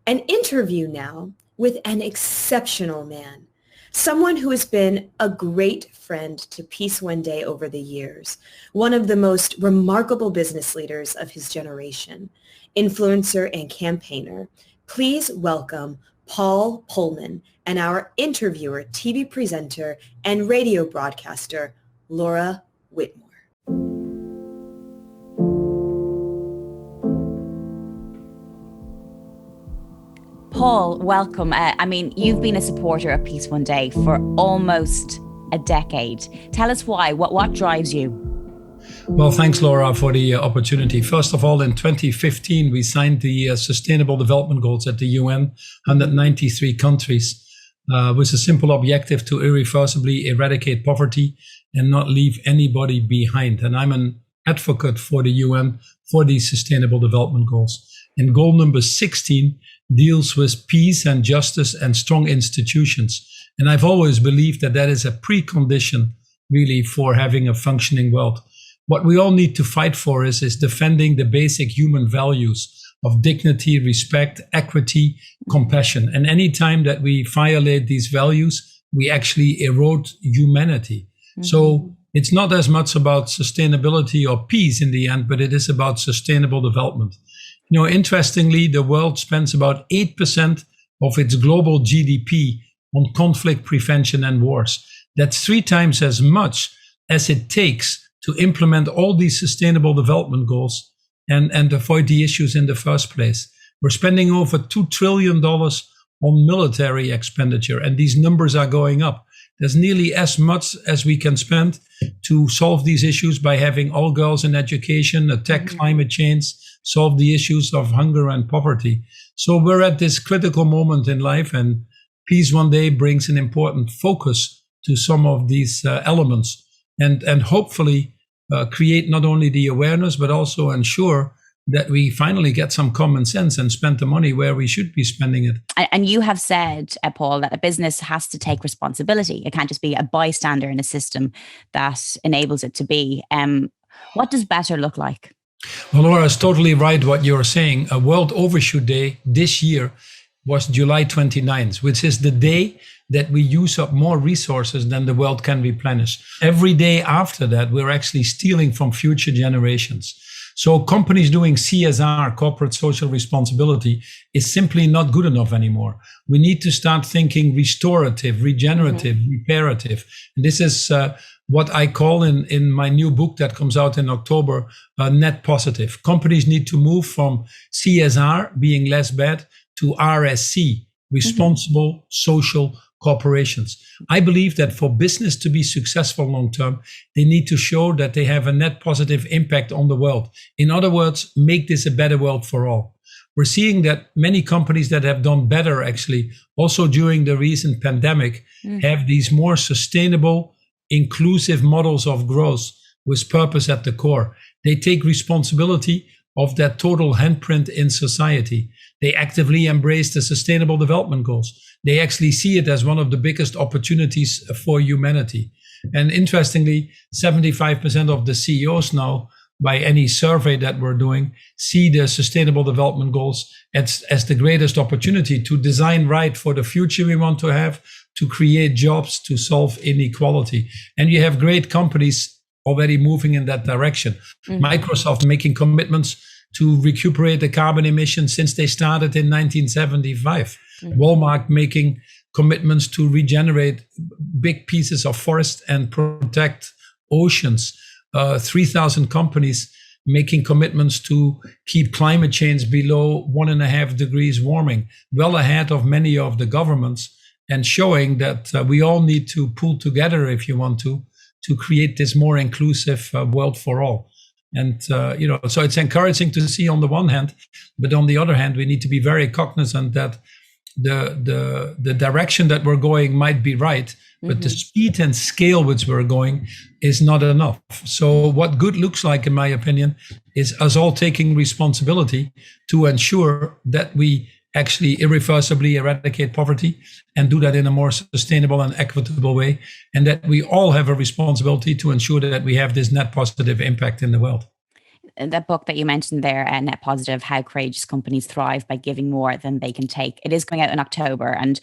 An interview now with an exceptional man, someone who has been a great friend to Peace One Day over the years, one of the most remarkable business leaders of his generation, influencer and campaigner. Please welcome Paul Polman and our interviewer, TV presenter, and radio broadcaster, Laura Whitmore. Paul, welcome. You've been a supporter of Peace One Day for almost a decade. Tell us why. What drives you? Well, thanks, Laura, for the opportunity. First of all, in 2015, we signed the Sustainable Development Goals at the UN, 193 countries, with a simple objective to irreversibly eradicate poverty and not leave anybody behind. And I'm an advocate for the UN for these Sustainable Development Goals. And goal number 16 deals with peace and justice and strong institutions. And I've always believed that that is a precondition, really, for having a functioning world. What we all need to fight for is defending the basic human values of dignity, respect, equity, compassion. And any time that we violate these values, we actually erode humanity. Mm-hmm. So it's not as much about sustainability or peace in the end, but it is about sustainable development. You know, interestingly, the world spends about 8% of its global GDP on conflict prevention and wars. That's 3 times as much as it takes to implement all these sustainable development goals and avoid the issues in the first place. We're spending over $2 trillion on military expenditure, and these numbers are going up. There's nearly as much as we can spend to solve these issues by having all girls in education, attack climate change, solve the issues of hunger and poverty. So we're at this critical moment in life, and Peace One Day brings an important focus to some of these elements and hopefully create not only the awareness, but also ensure that we finally get some common sense and spend the money where we should be spending it. And you have said, Paul, that a business has to take responsibility. It can't just be a bystander in a system that enables it to be. What does better look like? Well, Laura is totally right what you're saying. A World Overshoot Day this year was July 29th, which is the day that we use up more resources than the world can replenish. Every day after that, we're actually stealing from future generations. So companies doing CSR, corporate social responsibility, is simply not good enough anymore. We need to start thinking restorative, regenerative, reparative. And this is what I call in my new book that comes out in October, net positive. Companies need to move from CSR, being less bad, to RSC, responsible social corporations. I believe that for business to be successful long term, they need to show that they have a net positive impact on the world. In other words, make this a better world for all. We're seeing that many companies that have done better, actually, also during the recent pandemic, have these more sustainable, inclusive models of growth with purpose at the core. They take responsibility of that total handprint in society. They actively embrace the Sustainable Development Goals. They actually see it as one of the biggest opportunities for humanity. And interestingly, 75% of the CEOs now, by any survey that we're doing, see the Sustainable Development Goals as the greatest opportunity to design right for the future we want to have, to create jobs, to solve inequality. And you have great companies already moving in that direction. Microsoft making commitments to recuperate the carbon emissions since they started in 1975. Walmart making commitments to regenerate big pieces of forest and protect oceans. 3,000 companies making commitments to keep climate change below 1.5 degrees warming, well ahead of many of the governments, and showing that we all need to pull together, if you want to create this more inclusive world for all. And, so it's encouraging to see on the one hand, but on the other hand, we need to be very cognizant that the direction that we're going might be right, but the speed and scale which we're going is not enough. So what good looks like, in my opinion, is us all taking responsibility to ensure that we actually irreversibly eradicate poverty and do that in a more sustainable and equitable way. And that we all have a responsibility to ensure that we have this net positive impact in the world. that book that you mentioned there, Net Positive, How Courageous Companies Thrive by Giving More Than They Can Take. It is coming out in October. And,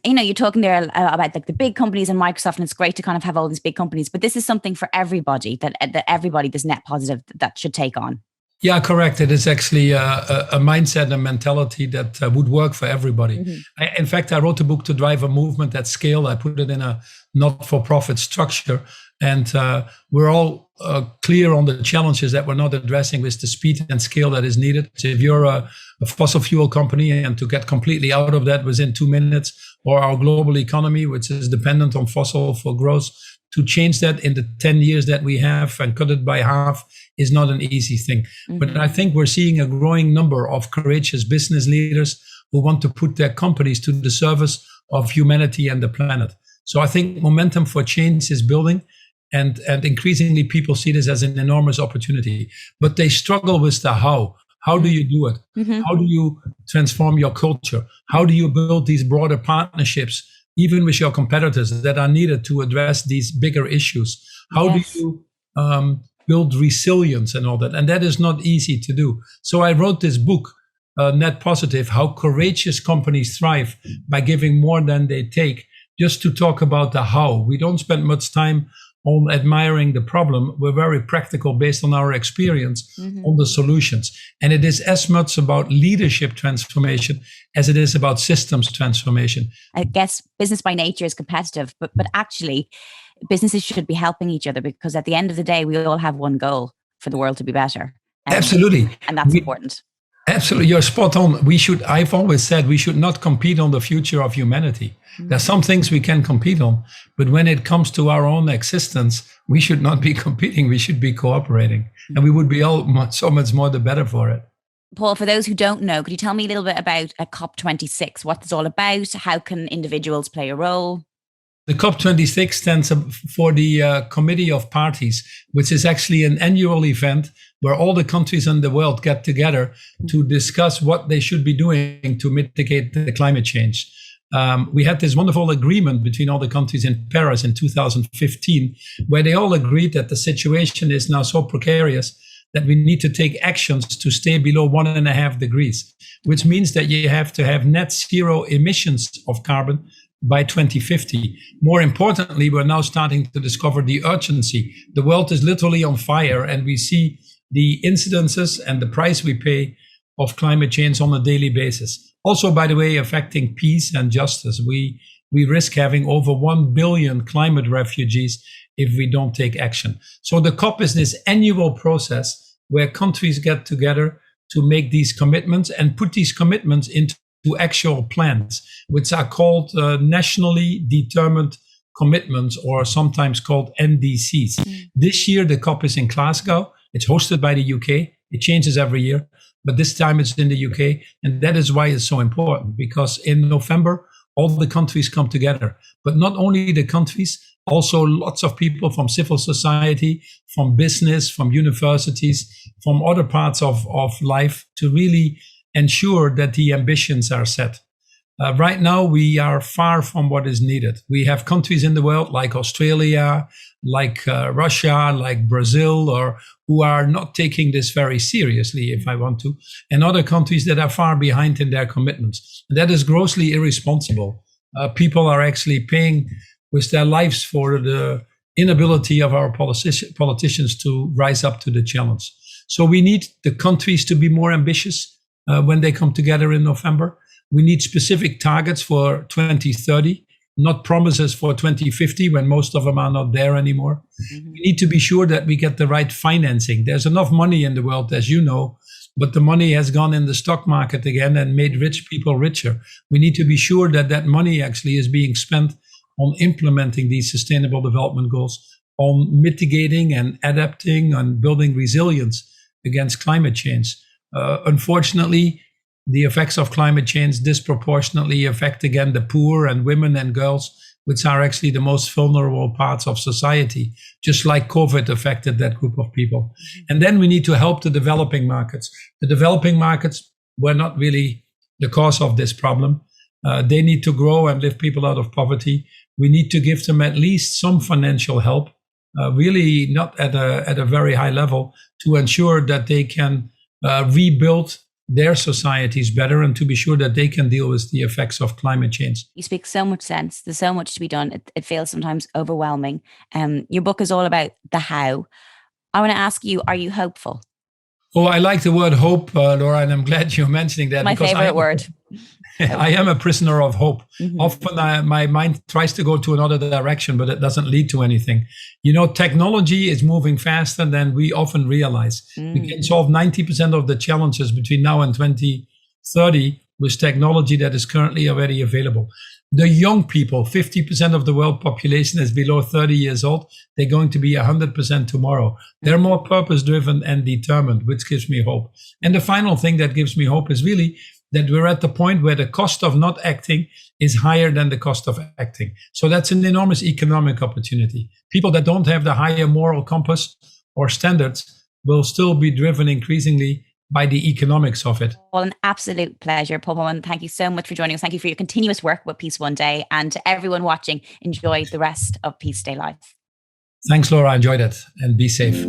you're talking there about like the big companies and Microsoft, and it's great to kind of have all these big companies, but this is something for everybody that everybody, this Net Positive, that should take on. Yeah, correct. It is actually a mindset and mentality that would work for everybody. Mm-hmm. In fact, I wrote a book to drive a movement at scale. I put it in a not-for-profit structure. And we're all clear on the challenges that we're not addressing with the speed and scale that is needed. So if you're a fossil fuel company and to get completely out of that within 2 minutes, or our global economy, which is dependent on fossil for growth, to change that in the 10 years that we have and cut it by half is not an easy thing. Mm-hmm. But I think we're seeing a growing number of courageous business leaders who want to put their companies to the service of humanity and the planet. So I think momentum for change is building, and increasingly people see this as an enormous opportunity. But they struggle with the how. How do you do it? Mm-hmm. How do you transform your culture? How do you build these broader partnerships, even with your competitors, that are needed to address these bigger issues? How do you build resilience and all that? And that is not easy to do. So I wrote this book, Net Positive, How Courageous Companies Thrive by Giving More Than They Take, just to talk about the how. We don't spend much time on admiring the problem. We're very practical based on our experience on the solutions. And it is as much about leadership transformation as it is about systems transformation. I guess business by nature is competitive, but actually businesses should be helping each other, because at the end of the day, we all have one goal: for the world to be better. Absolutely. And that's important. Absolutely. You're spot on. I've always said we should not compete on the future of humanity. There's some things we can compete on, but when it comes to our own existence, we should not be competing. We should be cooperating, and we would be all so much more the better for it. Paul, for those who don't know, could you tell me a little bit about COP26, what it's all about? How can individuals play a role? The COP26 stands for the Committee of Parties, which is actually an annual event where all the countries in the world get together to discuss what they should be doing to mitigate the climate change. We had this wonderful agreement between all the countries in Paris in 2015, where they all agreed that the situation is now so precarious that we need to take actions to stay below 1.5 degrees, which means that you have to have net zero emissions of carbon by 2050. More importantly, we're now starting to discover the urgency. The world is literally on fire, and we see the incidences and the price we pay of climate change on a daily basis. Also, by the way, affecting peace and justice. We risk having over 1 billion climate refugees if we don't take action. So the COP is this annual process where countries get together to make these commitments and put these commitments into actual plans, which are called nationally determined commitments, or sometimes called NDCs. This year, the COP is in Glasgow. It's hosted by the UK. It changes every year, but this time it's in the UK. And that is why it's so important, because in November, all the countries come together. But not only the countries, also lots of people from civil society, from business, from universities, from other parts of life, to really ensure that the ambitions are set. Right now, we are far from what is needed. We have countries in the world like Australia, like Russia, like Brazil, or who are not taking this very seriously, if I want to, and other countries that are far behind in their commitments. That is grossly irresponsible. People are actually paying with their lives for the inability of our politicians to rise up to the challenge. So we need the countries to be more ambitious when they come together in November. We need specific targets for 2030, not promises for 2050 when most of them are not there anymore. We need to be sure that we get the right financing. There's enough money in the world, as you know, but the money has gone in the stock market again and made rich people richer. We need to be sure that that money actually is being spent on implementing these sustainable development goals, on mitigating and adapting and building resilience against climate change. Unfortunately, the effects of climate change disproportionately affect, again, the poor and women and girls, which are actually the most vulnerable parts of society, just like COVID affected that group of people. And then we need to help the developing markets. The developing markets were not really the cause of this problem. They need to grow and lift people out of poverty. We need to give them at least some financial help. really not at a very high level to ensure that they can rebuild their societies better and to be sure that they can deal with the effects of climate change. You speak so much sense. There's so much to be done. It feels sometimes overwhelming. Your book is all about the how. I want to ask you, are you hopeful? Oh, I like the word hope, Laura, and I'm glad you're mentioning that. My favorite word. I am a prisoner of hope. Mm-hmm. Often my mind tries to go to another direction, but it doesn't lead to anything. Technology is moving faster than we often realize. We can solve 90% of the challenges between now and 2030 with technology that is currently already available. The young people, 50% of the world population is below 30 years old. They're going to be 100% tomorrow. They're more purpose-driven and determined, which gives me hope. And the final thing that gives me hope is really that we're at the point where the cost of not acting is higher than the cost of acting. So that's an enormous economic opportunity. People that don't have the higher moral compass or standards will still be driven increasingly by the economics of it. Well, an absolute pleasure, Polman. Thank you so much for joining us. Thank you for your continuous work with Peace One Day. And to everyone watching, enjoy the rest of Peace Day Live. Thanks, Laura. I enjoyed it, and be safe.